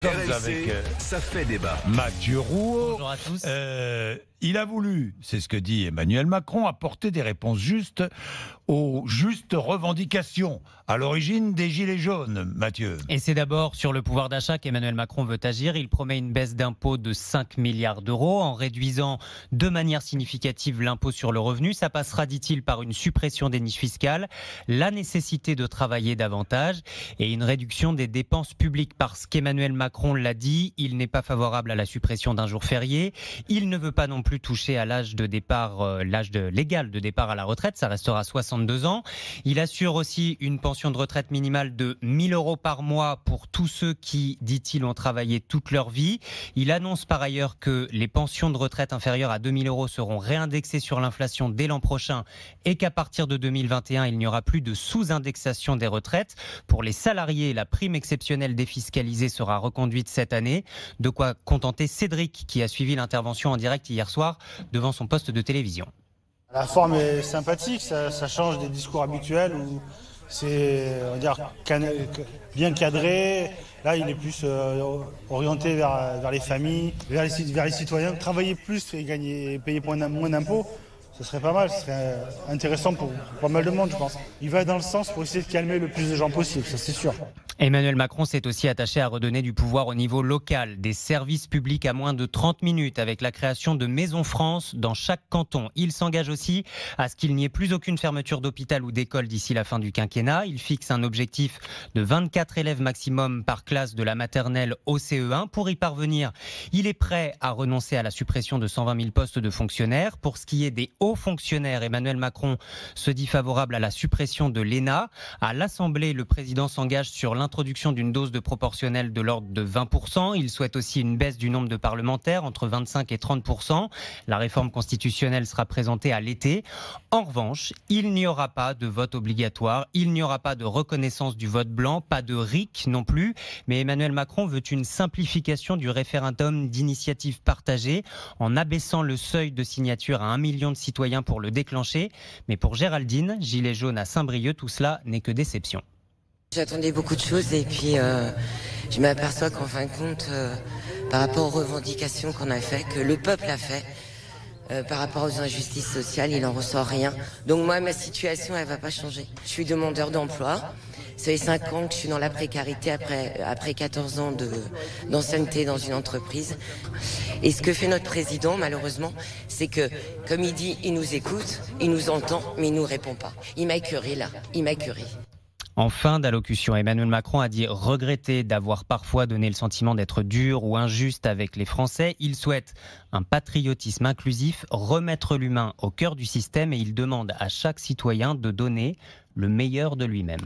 RMC, avec ça fait débat. Mathieu Rouault. Bonjour à tous. Il a voulu, c'est ce que dit Emmanuel Macron, apporter des réponses justes aux justes revendications à l'origine des Gilets jaunes, Mathieu. Et c'est d'abord sur le pouvoir d'achat qu'Emmanuel Macron veut agir. Il promet une baisse d'impôts de 5 milliards d'euros en réduisant de manière significative l'impôt sur le revenu. Ça passera, dit-il, par une suppression des niches fiscales, la nécessité de travailler davantage et une réduction des dépenses publiques. Parce qu'Emmanuel Macron l'a dit, il n'est pas favorable à la suppression d'un jour férié. Il ne veut pas non plus toucher à l'âge de départ, légal de départ à la retraite. Ça restera 62 ans. Il assure aussi une pension de retraite minimale de 1 000 euros par mois pour tous ceux qui, dit-il, ont travaillé toute leur vie. Il annonce par ailleurs que les pensions de retraite inférieures à 2 000 euros seront réindexées sur l'inflation dès l'an prochain et qu'à partir de 2021, il n'y aura plus de sous-indexation des retraites. Pour les salariés, la prime exceptionnelle défiscalisée sera reconduite cette année. De quoi contenter Cédric, qui a suivi l'intervention en direct hier soir devant son poste de télévision. La forme est sympathique, ça change des discours habituels où c'est, on va dire, bien cadré. Là, il est plus orienté vers les familles, vers les citoyens. Travailler plus et payer moins d'impôts, ce serait pas mal, ce serait intéressant pour pas mal de monde, je pense. Il va dans le sens pour essayer de calmer le plus de gens possible, ça c'est sûr. Emmanuel Macron s'est aussi attaché à redonner du pouvoir au niveau local, des services publics à moins de 30 minutes avec la création de Maison France dans chaque canton. Il s'engage aussi à ce qu'il n'y ait plus aucune fermeture d'hôpital ou d'école d'ici la fin du quinquennat. Il fixe un objectif de 24 élèves maximum par classe de la maternelle au CE1. Pour y parvenir, il est prêt à renoncer à la suppression de 120 000 postes de fonctionnaires. Pour ce qui est des hauts fonctionnaires, Emmanuel Macron se dit favorable à la suppression de l'ENA. À l'Assemblée, le président s'engage sur l'introduction d'une dose de proportionnelle de l'ordre de 20%. Il souhaite aussi une baisse du nombre de parlementaires, entre 25 et 30%. La réforme constitutionnelle sera présentée à l'été. En revanche, il n'y aura pas de vote obligatoire, il n'y aura pas de reconnaissance du vote blanc, pas de RIC non plus. Mais Emmanuel Macron veut une simplification du référendum d'initiative partagée en abaissant le seuil de signature à 1 million de citoyens pour le déclencher. Mais pour Géraldine, gilet jaune à Saint-Brieuc, tout cela n'est que déception. J'attendais beaucoup de choses et puis je m'aperçois qu'en fin de compte, par rapport aux revendications qu'on a fait, que le peuple a fait, par rapport aux injustices sociales, il n'en ressort rien. Donc moi, ma situation, elle va pas changer. Je suis demandeur d'emploi. Ça fait 5 ans que je suis dans la précarité après 14 ans d'ancienneté dans une entreprise. Et ce que fait notre président, malheureusement, c'est que, comme il dit, il nous écoute, il nous entend, mais il nous répond pas. Il m'a écœuré là, il m'a écœuré. En fin d'allocution, Emmanuel Macron a dit regretter d'avoir parfois donné le sentiment d'être dur ou injuste avec les Français. Il souhaite un patriotisme inclusif, remettre l'humain au cœur du système et il demande à chaque citoyen de donner le meilleur de lui-même.